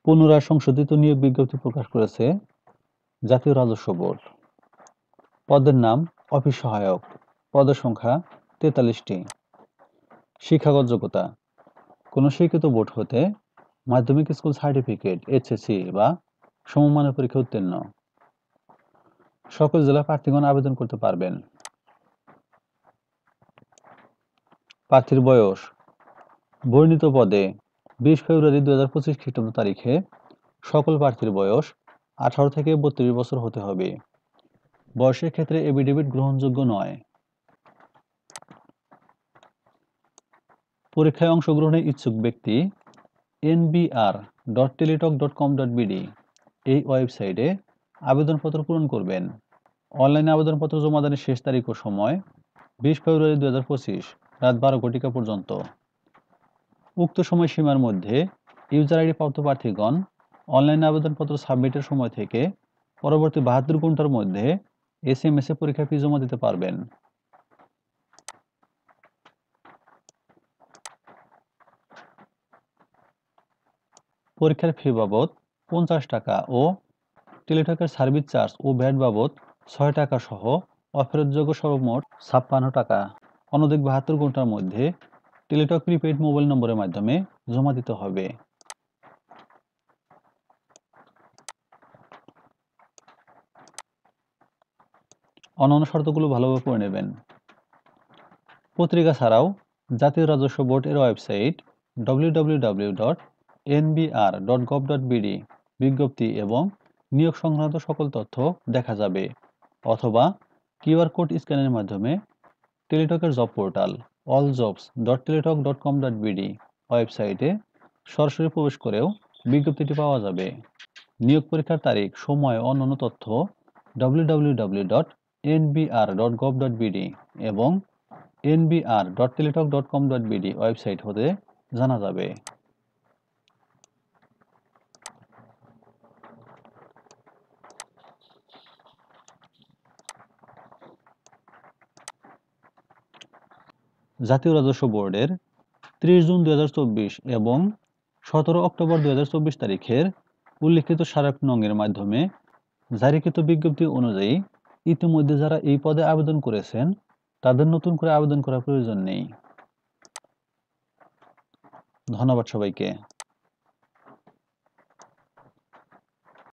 পুনরায় সংশোধিত নিয়োগ বিজ্ঞপ্তি প্রকাশ করেছে জাতীয় রাজস্ব বোর্ড। পদের নাম অফিস সহায়ক, পদের সংখ্যা ৪৩টি। শিক্ষাগত যোগ্যতা, কোনো স্বীকৃত বোর্ড হতে মাধ্যমিক স্কুল সার্টিফিকেট, এইচএসসি বা সমমানের পরীক্ষা উত্তীর্ণ। সকল জেলা প্রার্থীগণ আবেদন করতে পারবেন। প্রার্থীর বয়স, বর্ণিত পদে ২০ ফেব্রুয়ারি ২০২৫ খ্রিস্টাব্দ তারিখে সকল প্রার্থীর বয়স ১৮ থেকে ৩২ বছর হতে হবে। বয়সের ক্ষেত্রে এফিডেভিট গ্রহণযোগ্য নয়। পরীক্ষায় অংশগ্রহণের ইচ্ছুক ব্যক্তি nbr.teletalk.com.bd এই ওয়েবসাইটে আবেদনপত্র পূরণ করবেন। অনলাইনে আবেদনপত্র জমাদানের শেষ তারিখ ও সময় ২০ ফেব্রুয়ারি ২০২৫ রাত ১২ পর্যন্ত। উক্ত সময়সীমার মধ্যে ইউজার আইডি প্রাপ্ত প্রার্থীগণ অনলাইনে আবেদনপত্র সাবমিটের সময় থেকে পরবর্তী ৭২ ঘন্টার মধ্যে SMS এ পরীক্ষা ফি জমা দিতে পারবেন। পরীক্ষার ফি বাবদ ৫০ টাকা ও টেলিটকের সার্ভিস চার্জ ও ভ্যাট বাবদ ৬ টাকা সহ অফেরতযোগ্য সর্বমোট ৫৬ টাকা অনধিক ৭২ ঘন্টার মধ্যে টেলিটক প্রিপেইড মোবাইল নম্বরের মাধ্যমে জমা দিতে হবে। অন্যান্য শর্তগুলো ভালোভাবে পড়ে নেবেন। পত্রিকা ছাড়াও জাতীয় রাজস্ব বোর্ড এর ওয়েবসাইট www.nbr.gov.bd বিজ্ঞপ্তি এবং নিয়োগ সংক্রান্ত সকল তথ্য দেখা যাবে, অথবা কিউআর কোড স্ক্যানের মাধ্যমে টেলিটকের জব পোর্টাল alljobs.teletalk.com.bd ওয়েবসাইটে সরাসরি প্রবেশ করেও বিজ্ঞপ্তিটি পাওয়া যাবে। নিয়োগ পরীক্ষার তারিখ, সময় ও অন্যান্য তথ্য www.nbr.gov.bd এবং nbr.teletalk.com.bd ওয়েবসাইট হতে জানা যাবে। জাতীয় রাজস্ব বোর্ডের ৩০ জুন ২০২৪ এবং ১৭ অক্টোবর ২০২৪ তারিখের উল্লিখিত স্মারক নং-এর মাধ্যমে জারিকৃত বিজ্ঞপ্তি অনুযায়ী ইতিমধ্যে যারা এই পদে আবেদন করেছেন তাদের নতুন করে আবেদন করার প্রয়োজন নেই। ধন্যবাদ সবাইকে।